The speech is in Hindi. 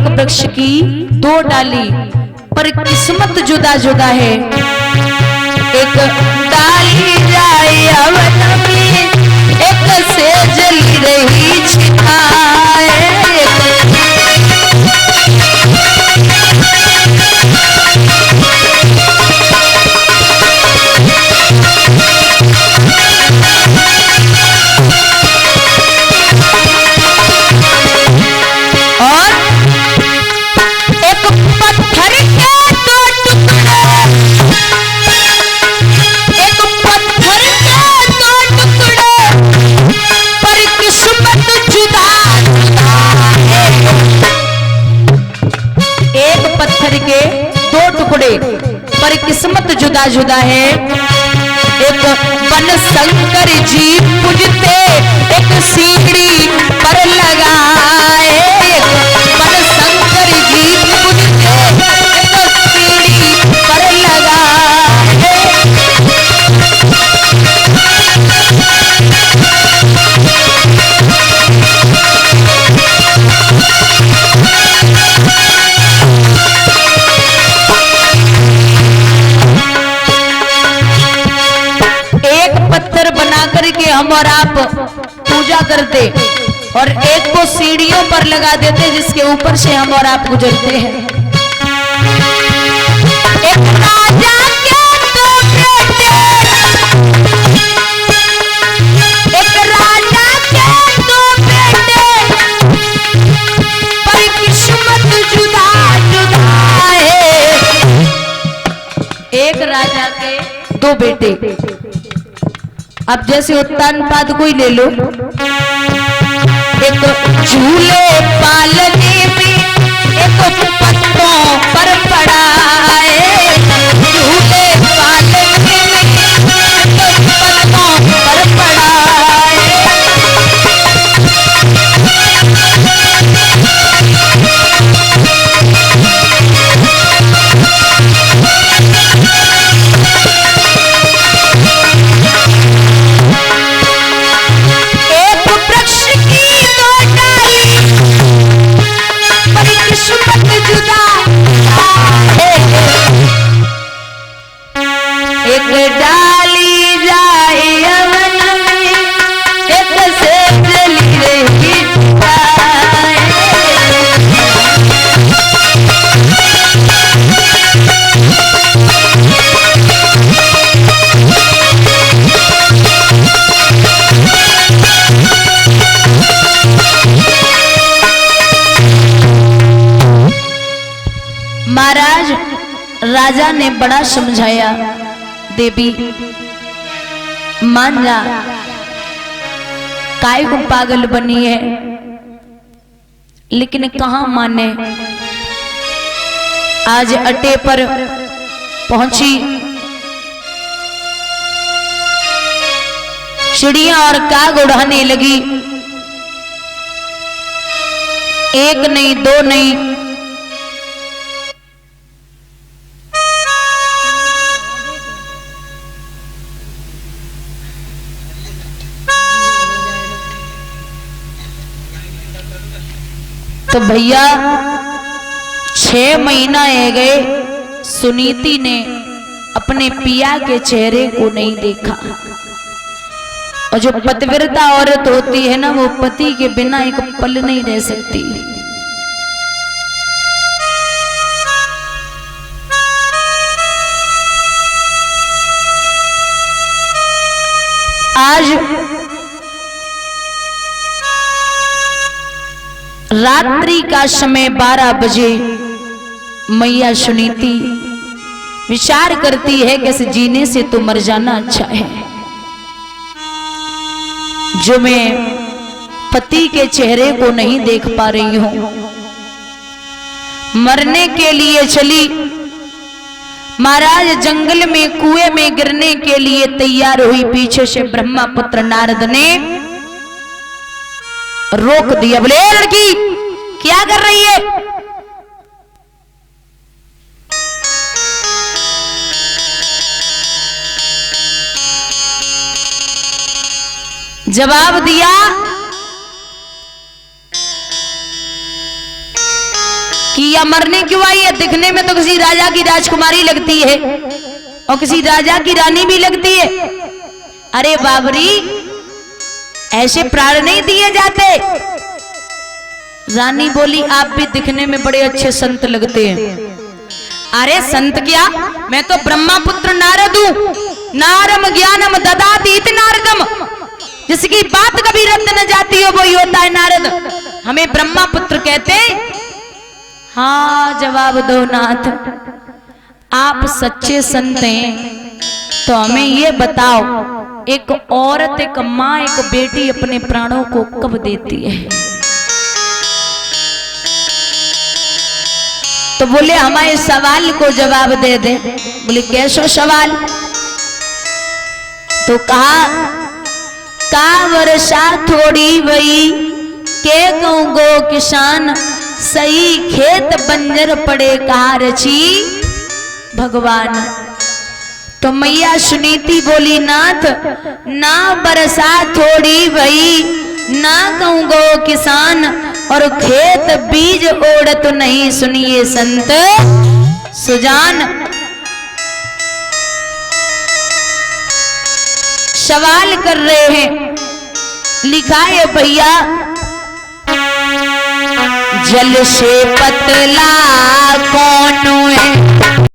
एक वृक्ष की दो डाली पर किस्मत जुदा जुदा है। एक डाली जाए अवन में, एक से जली रही छिपाए। पर किस्मत जुदा जुदा है। एक वन शंकर जी पूजते, एक सीढ़ी पर लगाए। एक वन शंकर जी पूजते, एक सीढ़ी पर लगाए। करके हम और आप पूजा करते और एक को सीढ़ियों पर लगा देते जिसके ऊपर से हम और आप गुजरते हैं। एक राजा के दो बेटे, एक राजा के दो बेटे, पर किस्मत जुदा जुदा है। एक राजा के दो बेटे, अब जैसे उत्तान पाद कोई ले लो। एक झूले पालने में, एक पत्तों पर पड़ा है। झूले पालने में, एक पत्तों पर पड़ा महाराज राजा ने बड़ा समझाया, देवी मान जा, काय को पागल बनी है, लेकिन कहां माने। आज अड्डे पर पहुंची, चिड़िया और काग उड़ाने लगी। एक नहीं दो नहीं, तो भैया 6 महीना है गए, सुनीति ने अपने पिया के चेहरे को नहीं देखा। और जो पतिव्रता औरत होती है ना, वो पति के बिना एक पल नहीं रह सकती। आज रात्रि का समय 12 बजे मैया सुनीति विचार करती है कि इस जीने से तो मर जाना अच्छा है। जो मैं पति के चेहरे को नहीं देख पा रही हूं, मरने के लिए चली। महाराज जंगल में कुएं में गिरने के लिए तैयार हुई, पीछे से ब्रह्मपुत्र नारद ने रोक दिया। बोले लड़की क्या कर रही है? जवाब दिया, कि यह मरने क्यों आई है, दिखने में तो किसी राजा की राजकुमारी लगती है और किसी राजा की रानी भी लगती है। अरे बाबरी, ऐसे प्राण नहीं दिए जाते। रानी बोली, आप भी दिखने में बड़े अच्छे संत लगते हैं। अरे संत क्या, मैं तो ब्रह्मा पुत्र नारद हूं। नारम ज्ञानम ददाति इति नारदम, जिसकी बात कभी रद्द न जाती हो वही होता है नारद। हमें ब्रह्मा पुत्र कहते। हाँ जवाब दो नाथ, आप सच्चे संत हैं तो हमें ये बताओ, एक औरत, एक माँ, एक बेटी अपने प्राणों को कब देती है? तो बोले हमारे सवाल को जवाब दे दे। बोले कैसो सवाल? तो कहा, का वर्षा थोड़ी वही के कहूं गो किसान, सही खेत बंजर पड़े कहा रची भगवान। तो मैया सुनीति बोली, नाथ ना बरसा थोड़ी भई, ना कहूं गो किसान, और खेत बीज ओढ़त नहीं सुनिए संत सुजान। सवाल कर रहे हैं, लिखा है भैया, जल से पतला कौन है